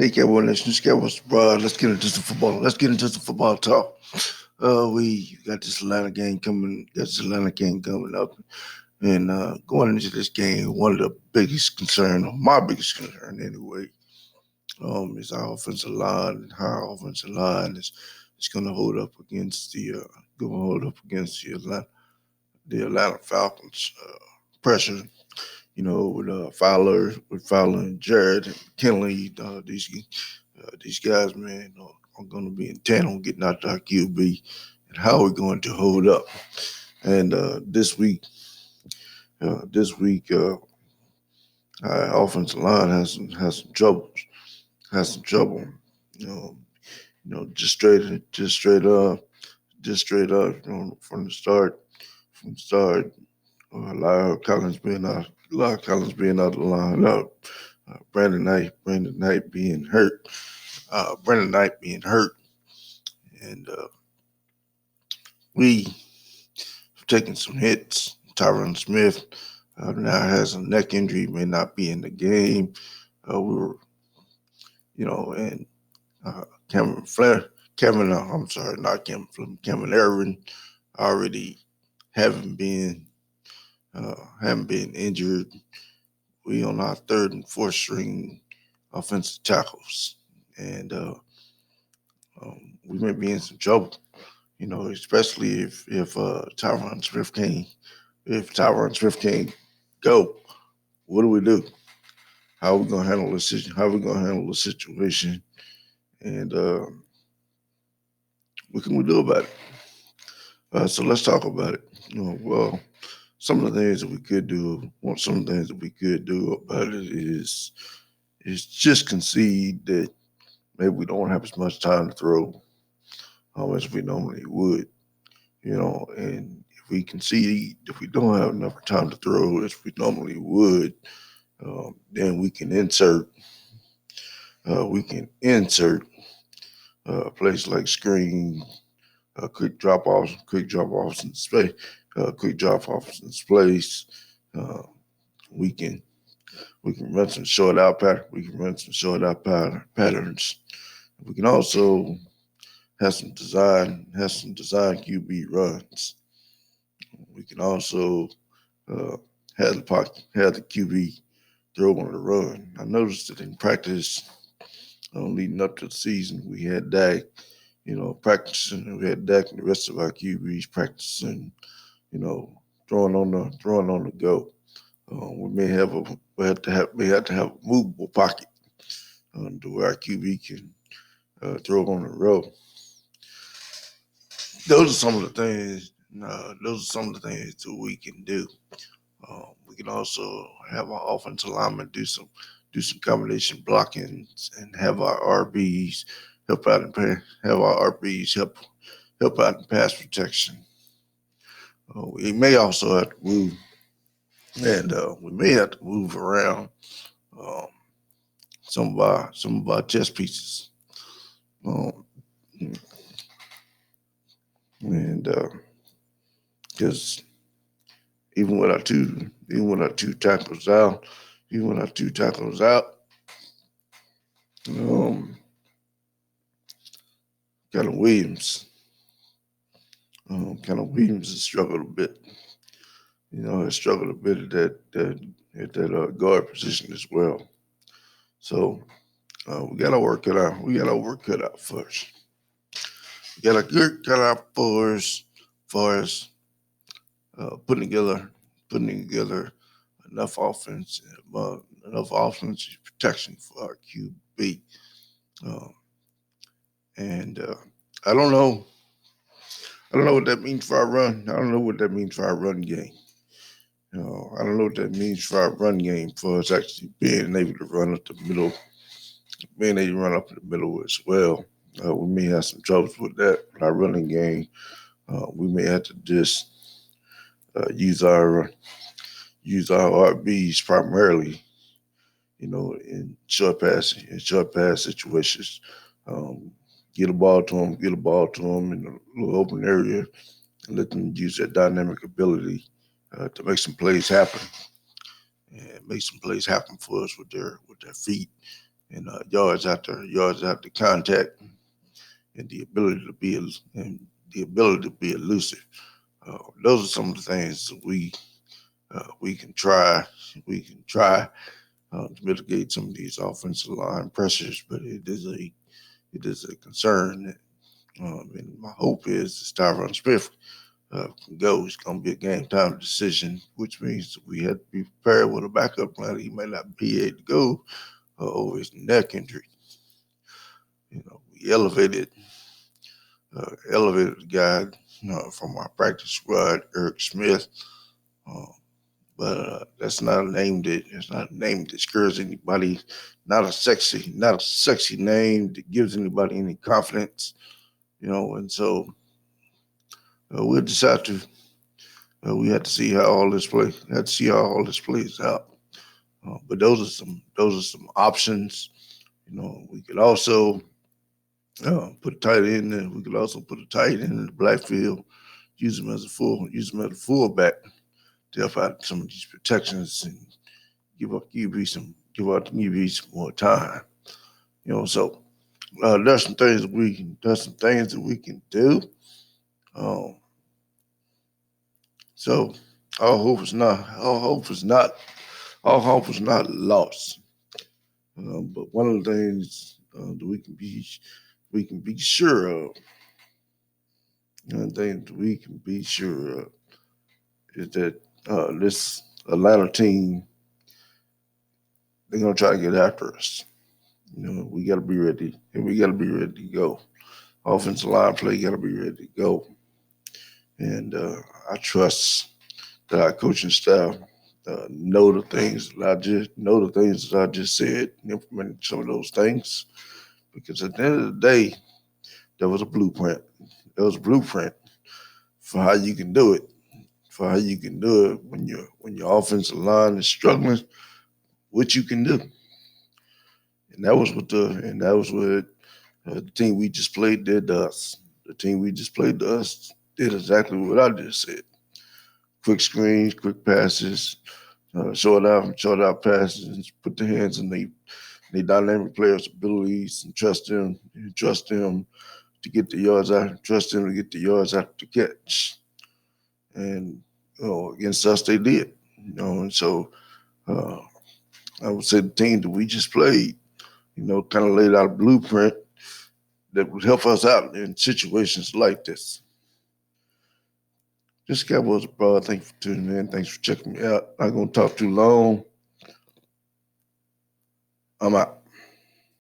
Hey, Cowboy Nation, it's Cowboys, bro. Let's get into some football. Let's get into some football talk. We got this Atlanta game coming. Got this Atlanta game coming up, and going into this game, one of the biggest concern, or my biggest concern anyway, is our offensive line. How our offensive line is going to hold up against the Atlanta Falcons pressure. With Fowler and Jared and Kinley, these guys, man, are going to be intent on getting out to our QB and how we're going to hold up. And this week, our offensive line has some trouble. Has some trouble. You know, just straight up, from the start. From the start, a lot of Collins being out of the lineup. Brandon Knight being hurt. And we have taken some hits. Tyron Smith now has a neck injury, may not be in the game. We were, and Cameron Flair, I'm sorry, not Cameron Flair, Cameron Irvin already haven't been injured. We on our third and fourth string offensive tackles, and we may be in some trouble. Especially if Tyron Smith can't go. What do we do? How are we gonna handle the situation? How are we gonna handle the situation? And what can we do about it? So let's talk about it. Well, some of the things that we could do. Some of the things that we could do about it is just concede that maybe we don't have as much time to throw as we normally would. And if we don't have enough time to throw as we normally would, then we can insert places like screen, quick drop offs in space, quick drop offs in space. Uh, we can we can run some short out pattern. We can run some short out patterns. We can also have some design QB runs. We can also uh, have the QB throw on the run. I noticed that in practice, leading up to the season, we had Dak, practicing. We had Dak and the rest of our QBs practicing, you know, throwing on the go. We may have to have a movable pocket to where our QB can throw on the road. Those are some of the things. Those are some of the things that we can do. We can also have our offensive linemen do some combination blocking and have our RBs help out and have our RBs help out in pass protection. We may also have to move, and we may have to move around um, some of our chess pieces. Um, and because even with our two tackles out, even with our two tackles out, um, kind of Williams, has struggled a bit. Has struggled a bit at that guard position as well. So we got to work it out. We got to work it out first. We got to work it out for us putting together enough offense, enough offensive protection for our QB. Um, and I don't know. I don't know what that means for our run. I don't know what that means for our run game. I don't know what that means for our run game for us actually being able to run up the middle, being able to run up in the middle as well. We may have some troubles with that with our running game. We may have to just uh, use our use our RBs primarily, in short pass situations. Um, get a ball to them in a little open area, and let them use their dynamic ability to make some plays happen, and make some plays happen for us with their feet. and yards after contact, and the ability to be elusive. Those are some of the things that we can try. We can try to mitigate some of these offensive line pressures, but it is a concern. And my hope is that Tyron Smith can go. It's going to be a game time decision, which means we have to be prepared with a backup plan. He may not be able to go over his neck injury. We elevated the guy from our practice squad, Eric Smith. Uh, but that's not a name that scares anybody. Not a sexy name that gives anybody any confidence. And so we'll decide to. We have to see how all this plays. Have to see how all this plays out. But those are some options. We could also put a tight end in. We could also put a tight end in the backfield. Use him as a fullback to help out some of these protections and give out QB some more time. So there's some things that we can do. Um, so all hope is not lost. But one of the things that we can be sure of, one thing that we can be sure of is that this Atlanta team, they're gonna try to get after us. We got to be ready, and we got to be ready to go. Offensive line play got to be ready to go, and I trust that our coaching staff know the things that I just said, and implement some of those things. Because at the end of the day, there was a blueprint. There was a blueprint for how you can do it. For how you can do it when your offensive line is struggling, what you can do. And that was what the team we just played did to us. The team we just played to us did exactly what I just said. Quick screens, quick passes, short out passes, and put the hands in the dynamic players' abilities and trust them to get the yards out, trust them to get the yards out the catch. And against us they did. And so uh, I would say the team that we just played, kind of laid out a blueprint that would help us out in situations like this. This Cowboys abroad. Thanks for tuning in. Thanks for checking me out. Not gonna talk too long. I'm out.